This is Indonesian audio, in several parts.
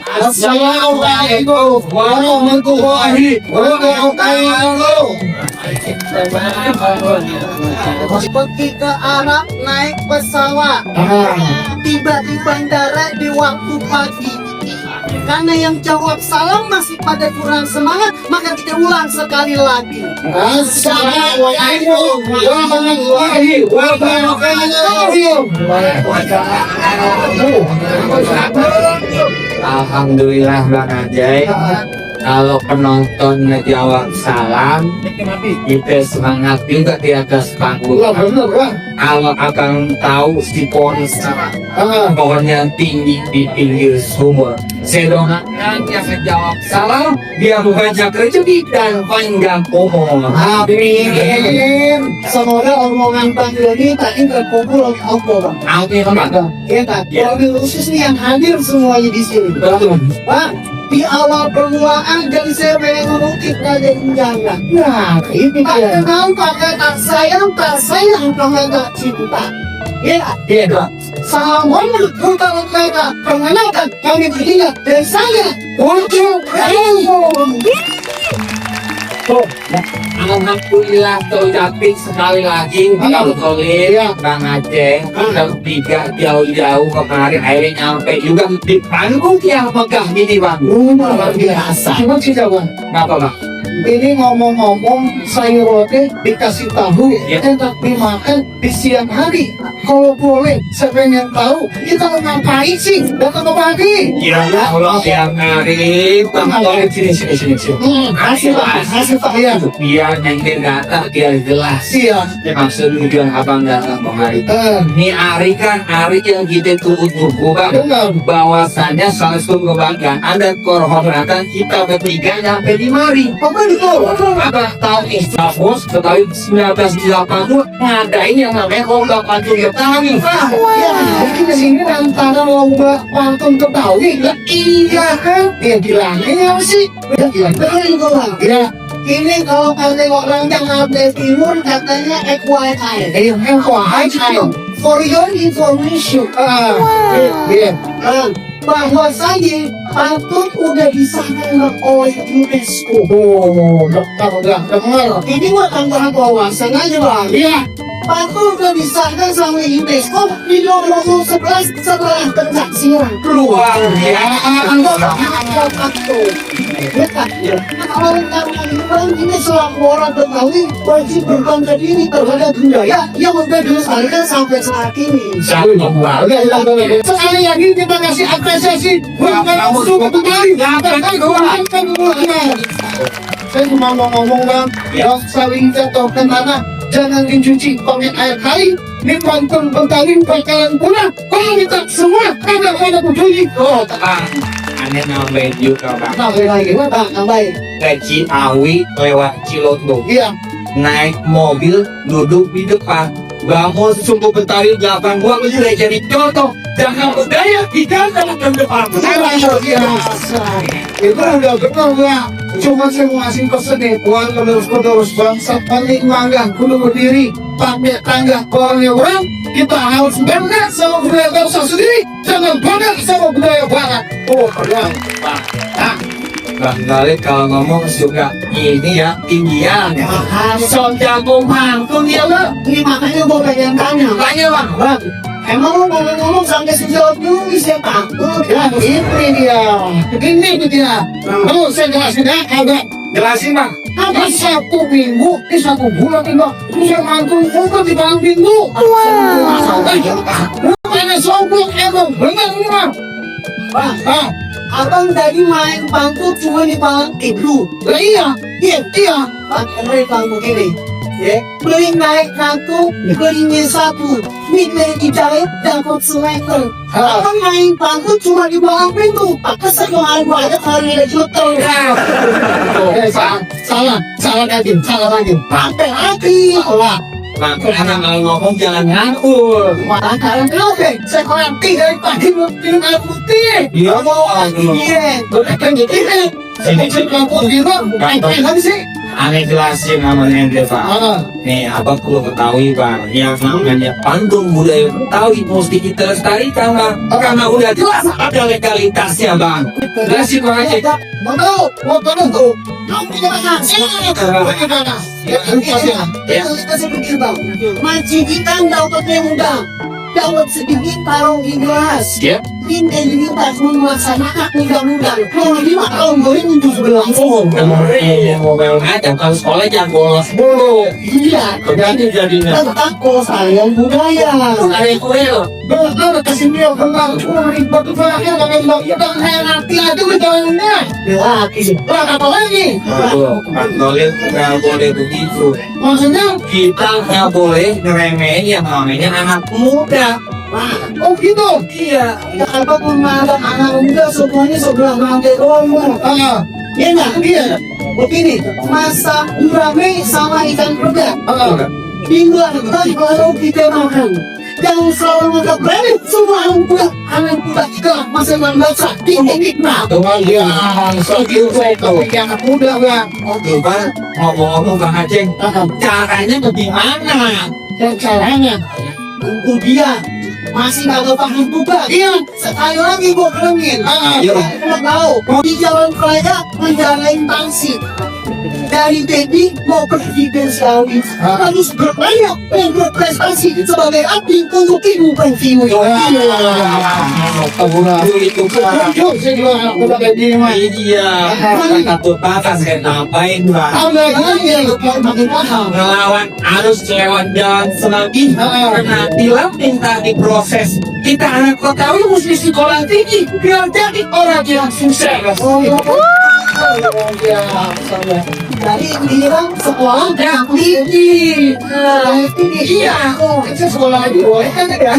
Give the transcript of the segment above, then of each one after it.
Assalamualaikum warahmatullahi wabarakatuh. Pergi ke Arab naik pesawat, tiba di bandara di waktu pagi. Karena yang jawab salam masih pada kurang semangat, maka kita ulang sekali lagi. Assalamualaikum warahmatullahi wabarakatuh. Alhamdulillah Bang Ajay, kalau penonton ngejawab salam kita semangat juga di atas panggung. Kalau akan tahu si pohon yang tinggi di pinggir sumur, saya doakan yang ngejawab salam biar banyak rezeki dan panjang umur. Amin. Semoga omongan Bang Doni tadi terkumpul oleh Allah. Amin Bang. Ya kan? Wabil khusus nih yang hadir semuanya di sini. Bang, di awal permulaan jadi saya pengen ngomong kita jadi jangan. Nah, ini dia. Pakai tak sayang, pakai tak cinta. Ya, Iya. salam bukan mereka perkenalkan kami berdua dan saya untuk Alhamdulillah terucapin sekali lagi Bang Khalil, Bang Aceh udah tiga jauh-jauh kemarin akhirnya nyampe juga di panggung yang megah ini Bang. luar biasa. Cuma sih jawaban. Kenapa Bang? Ini ngomong-ngomong sayur roti dikasih tahu enak dimakan di siang hari. Kalau boleh, saya pengen tahu kita mau ngapain sih datang ke pagi? Ya Allah yang hari Bang Khalil sini. Kasih Pak ya. Biar nanti data biar jelas. Siap. Maksud tujuan abang datang kemari. Ini hari kan hari yang kita tunggu Bang. Benar. Bahwasannya salah satu kebanggaan ada kehormatan kita bertiga nyampe di mari. Apa itu? Abang tahu Istanbul tahun 1980 ngadain yang namanya lomba pantun Betawi. Ya, mungkin di sini antara lomba pantun Betawi. Lah iya kan? Dia bilangnya apa sih? Dia bilang itu Bang. Ya. Ini kalau kalian orang yang update timur katanya FYI. FYI. For your information. Iya. Bahwasanya pantun udah disahkan oleh UNESCO. Oh, udah dengar. Ini bukan bahan wawasan aja Bang. Iya. Pantun udah disahkan sama UNESCO di nomor 11 setelah pencaksiran. Luar Kalau ini selaku orang Betawi wajib berbangga diri terhadap budaya yang udah dilestarikan sampai saat ini. Sekali lagi kita kasih apresiasi buat suku Betawi. Saya cuma mau ngomong Bang, yang saling jatuh ke tanah jangan dicuci pakai air kali. Ini pantun Betawi bakalan punah. Kalau kita semua kagak ada peduli. Oh, tenang. Aneh nambahin juga Bang. Nambahin lagi, Bang, nambahin. Ke Ciawi lewat Ciloto. Iya. Naik mobil duduk di depan. Bangun suku Betawi 8 gua udah jadi contoh. Jangan budaya di dalam depan. Biasa. Itu udah benar Bang. Cuma saya mau ngasih pesan nih buat penerus bangsa paling mangga kudu berdiri pakai tangga orangnya orang. Kita harus bangga sama budaya bangsa sendiri, jangan bangga sama budaya barat. Oh, keren Bang. Bang Khalil kalau ngomong suka ini ya tinggian. Sok jago pantun ya lo. Ini makanya gue pengen tanya. Tanya Bang. Bang, emang lu ngomong sampai sejauh itu bisa takut? Ya, ini dia. Mau saya jelasin ya, agak Jelasin Bang. ada 1 minggu, di 1 bulan ini bisa mangkul foto di dalam minggu. Bukannya sombong, emang bener ini Bang. Bang, abang tadi main pangku cuma di palang itu. Lah iya. Pakai pangku gini. Ya, beli naik pangku, belinya 1. Minta dijahit dapat seletter. Abang main pangku cuma di palang pintu. Pakai sekolah banyak kali ada juta. Salah lagi. Pakai lagi. Bang karena kalau ngomong jangan nganggur. Malah kalian kenapa? Saya kolam 3 dari pagi belum air putih. Iya. Iya. Udah kan gitu. Ini sih kampung gitu. Ngapain lagi sih? Aneh jelasin namanya ente Pak. Nih abang perlu ketahui Bang, yang namanya panggung budaya Betawi mesti kita lestarikan Bang. Karena udah jelas ada legalitasnya Bang. Jelasin Bang Aceh. Mau tuh. Kamu punya mana? Punya mana? Ya, kita seperti bang. Majikan dapat yang muda. Dapat sedikit tarung di gelas. Ya. Ini pas melaksanakan muda-muda. Kalau 5 tahun goreng itu sebelah. Mau ngajak kalau sekolah jangan bolos mulu. Iya. Jadinya. Tentang kelestarian budaya. Ada kue loh. Betul, kasih dia kembang. Ribet tuh ya dengan bang. Ya bang, saya ngerti aja bedanya. Ya, apa lagi? Nggak boleh begitu. Maksudnya? Kita nggak boleh ngeremehin yang namanya anak muda. Oh gitu? Iya. Ya apa memandang anak muda semuanya sebelah mata doang. Iya nggak? Iya. Begini, masak gurame sama ikan peda. Di luar negeri kalau kita makan, yang selalu menganggap remeh semua anak muda kita masih membaca di nah. Tuhan dia segitu itu. Anak muda bang. Oke Bang, ngomong-ngomong Bang Aceh, caranya bagaimana? Dan caranya, untuk dia masih nggak paham juga. Iya, sekali lagi gue bilangin. Iya. Kita tahu di jalan raya menjalanin taksi. Dari Dedi mau pergi ke Saudi harus berupaya dan berprestasi sebagai abdi untuk ibu pensiun. Itu iya. Satu batas kayak ngapain Bang? Ngelawan arus lewat jalan semanggi karena bilang minta diproses. Kita anak Kotawi mesti sekolah tinggi biar jadi orang yang sukses. Jadi bilang sekolah yang tinggi. Iya, itu sekolah lagi boleh kan ya?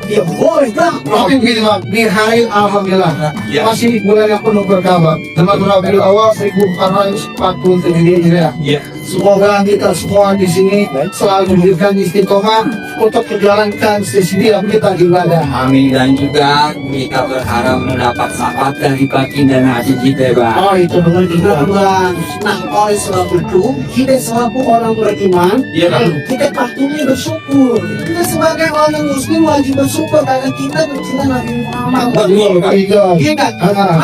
Ya boleh bang. Tapi begini bang, di hari alhamdulillah Ya. masih bulan yang penuh berkabar. Teman Rabiul Awal 1447 Hijriah. Iya. Semoga kita semua di sini selalu diberikan istiqomah untuk menjalankan sesudah kita ibadah. Amin, dan juga kita berharap mendapat syafaat dari baginda Nabi kita Bang. Oh itu benar juga. Bang. Nah, oleh sebab itu, kita selaku orang beriman, Iya Bang. kita patutnya bersyukur. Kita sebagai orang muslim wajib bersyukur karena kita bercinta Nabi Muhammad. Betul Bang. Iya kan?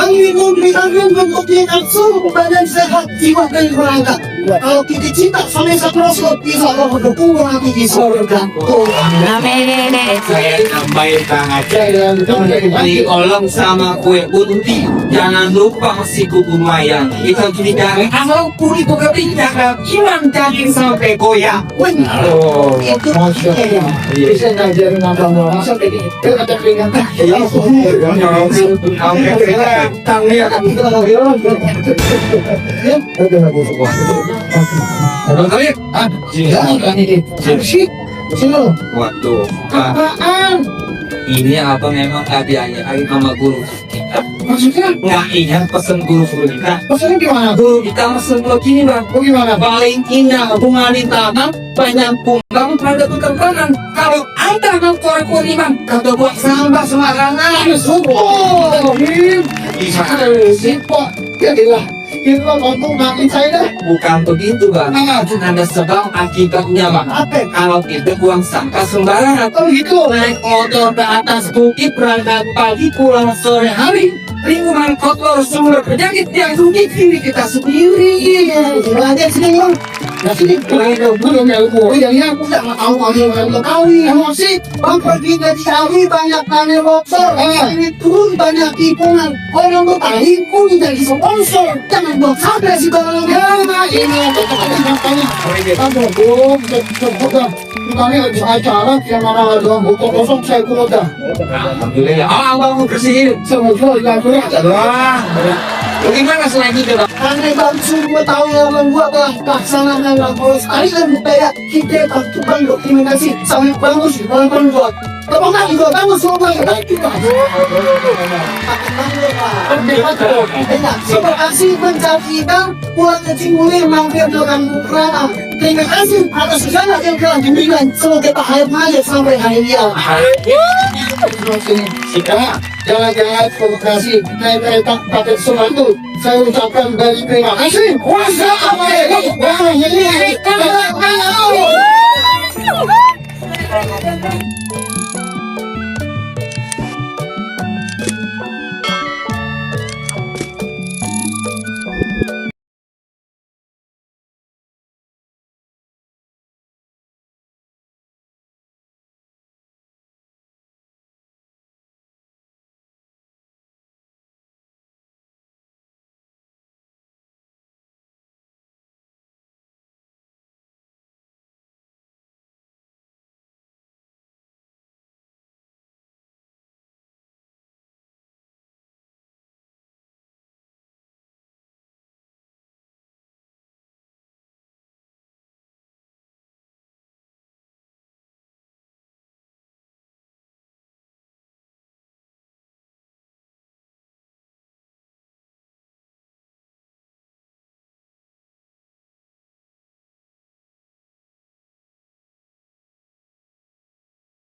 Kami memberikan bentuknya langsung badan sehat, jiwa dan raga. Kalau kita cinta sama satu Rasul, bisa Allah mendukung nanti di surga. Saya nambahin Bang Aceh. Beli olong sama kue unti. Jangan lupa si kuku mayang. Kita jadi dari asal puri buka pindah. Iman daging sampai goyang. Oh. Itu Masya kita ya. Allah. Bisa ngajarin abang masa kayak gitu. Ada keringat. Iya. Abang kali. Waduh. Apaan? Ini abang emang diajarin sama guru kita. Maksudnya? Nggak ingat pesen guru kita. Maksudnya gimana? Guru kita pesen begini bang. Oh gimana? Paling indah bunga di taman, banyak kumbang pada ketempangan. Kalau anda mengkorek-korek bang, kata buat sampah sembarangan. Oh, Bisa. Simpel. Jadilah. Itu ngomong makin saya dah. Bukan begitu bang. Ada sebab akibatnya bang. Apa? Kalau kita buang sampah sembarangan, Oh gitu. naik motor ke atas bukit berangkat pagi pulang sore hari, lingkungan kotor sumber penyakit yang rugi diri kita sendiri. Belajar sini bang. Nah sini belum ilmu. Yang aku nggak tahu kalau yang tahu emosi. Bang pergi dari Saudi banyak tanya longsor. Ini turun banyak tipuan. Orang bertani pun jadi sponsor. Jangan buat sampai si barang. Ini Aduh, belum sudah. Kami habis acara yang mana ada buku kosong saya kuda. Alhamdulillah. Abang mau bersihin. Semoga tidak Wah. Bagaimana selain itu bang? karena bang semua tahu yang membuat pelaksanaan laporan sekali dan budaya kita tentukan dokumentasi sampai bagus orang buat. Teman juga bagus semua kita. Terima kasih pencari kita buat kecimulir mampir dengan bukrana terima kasih atas segala yang telah diberikan. Semoga bahagia sampai hari ini. Jika jalan-jalan provokasi naik kereta pakai semangat, saya ucapkan dari terima kasih. Wassalamualaikum warahmatullahi wabarakatuh.